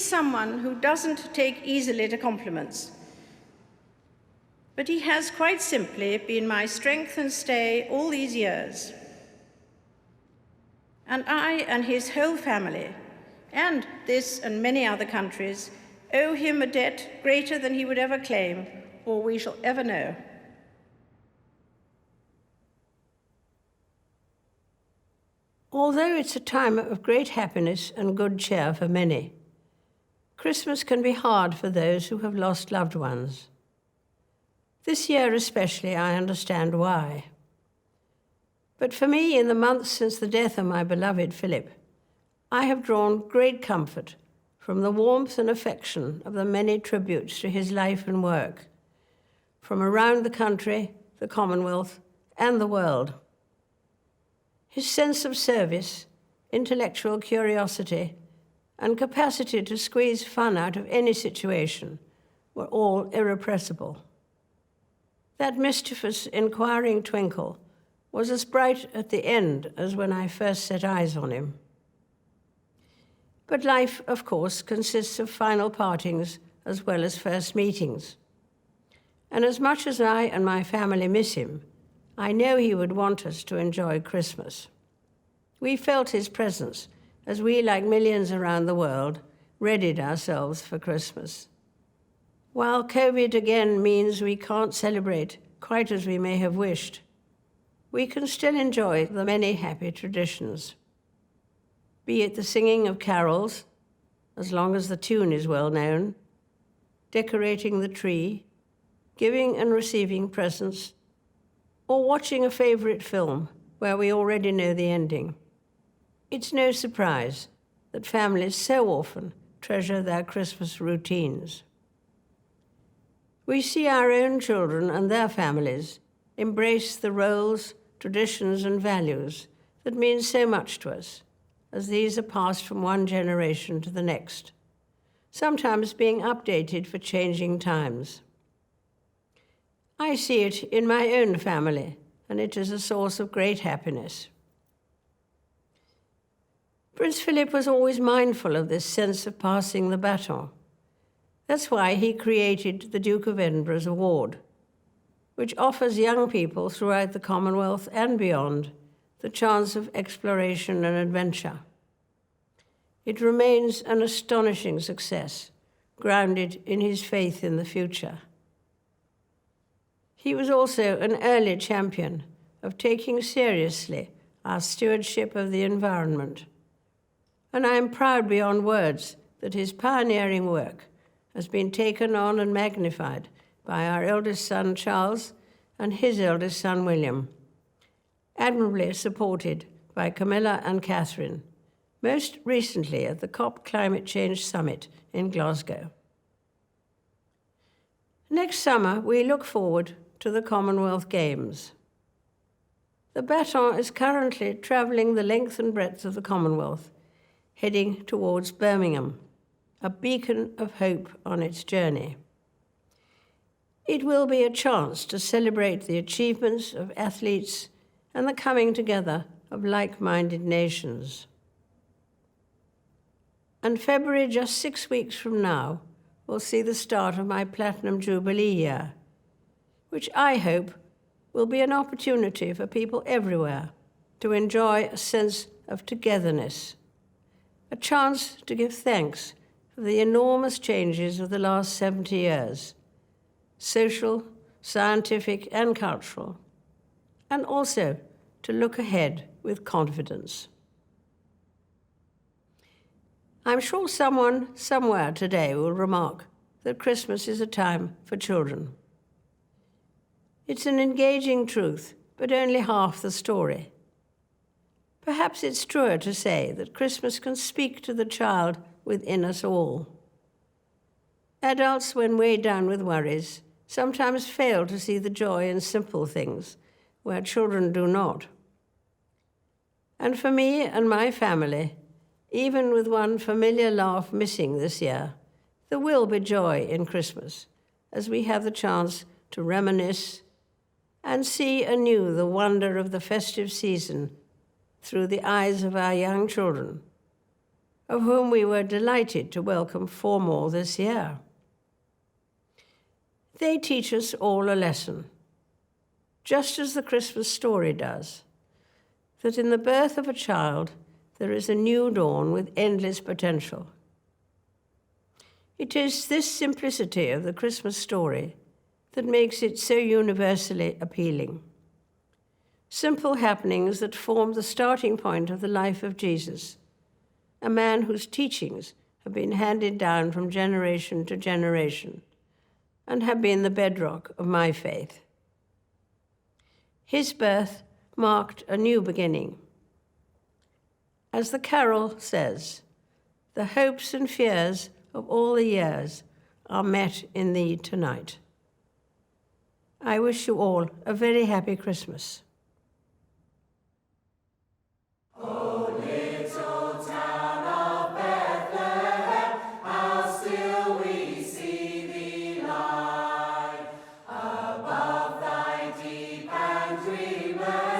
is someone who doesn't take easily to compliments, but he has quite simply been my strength and stay all these years. And I and his whole family, and this and many other countries, owe him a debt greater than he would ever claim or we shall ever know. Although it's a time of great happiness and good cheer for many, Christmas can be hard for those who have lost loved ones. This year especially, I understand why. But for me, in the months since the death of my beloved Philip, I have drawn great comfort from the warmth and affection of the many tributes to his life and work, from around the country, the Commonwealth, and the world. His sense of service, intellectual curiosity, and capacity to squeeze fun out of any situation were all irrepressible. That mischievous, inquiring twinkle was as bright at the end as when I first set eyes on him. But life, of course, consists of final partings as well as first meetings. And as much as I and my family miss him, I know he would want us to enjoy Christmas. We felt his presence as we, like millions around the world, readied ourselves for Christmas. While COVID again means we can't celebrate quite as we may have wished, we can still enjoy the many happy traditions. Be it the singing of carols, as long as the tune is well known, decorating the tree, giving and receiving presents, or watching a favorite film where we already know the ending. It's no surprise that families so often treasure their Christmas routines. We see our own children and their families embrace the roles, traditions, and values that mean so much to us, as these are passed from one generation to the next, sometimes being updated for changing times. I see it in my own family, and it is a source of great happiness. Prince Philip was always mindful of this sense of passing the baton. That's why he created the Duke of Edinburgh's award, which offers young people throughout the Commonwealth and beyond the chance of exploration and adventure. It remains an astonishing success, grounded in his faith in the future. He was also an early champion of taking seriously our stewardship of the environment, and I am proud beyond words that his pioneering work has been taken on and magnified by our eldest son, Charles, and his eldest son, William, admirably supported by Camilla and Catherine, most recently at the COP Climate Change Summit in Glasgow. Next summer, we look forward to the Commonwealth Games. The baton is currently travelling the length and breadth of the Commonwealth, heading towards Birmingham, a beacon of hope on its journey. It will be a chance to celebrate the achievements of athletes and the coming together of like-minded nations. And February, just 6 weeks from now, will see the start of my Platinum Jubilee year, which I hope will be an opportunity for people everywhere to enjoy a sense of togetherness, a chance to give thanks for the enormous changes of the last 70 years, social, scientific, and cultural, and also to look ahead with confidence. I'm sure someone somewhere today will remark that Christmas is a time for children. It's an engaging truth, but only half the story. Perhaps it's truer to say that Christmas can speak to the child within us all. Adults, when weighed down with worries, sometimes fail to see the joy in simple things, where children do not. And for me and my family, even with one familiar laugh missing this year, there will be joy in Christmas, as we have the chance to reminisce and see anew the wonder of the festive season through the eyes of our young children, of whom we were delighted to welcome 4 more this year. They teach us all a lesson, just as the Christmas story does, that in the birth of a child there is a new dawn with endless potential. It is this simplicity of the Christmas story that makes it so universally appealing. Simple happenings that form the starting point of the life of Jesus, a man whose teachings have been handed down from generation to generation and have been the bedrock of my faith. His birth marked a new beginning. As the carol says, the hopes and fears of all the years are met in thee tonight. I wish you all a very happy Christmas. Oh, little town of Bethlehem, how still we see thee lie, above thy deep and dreamless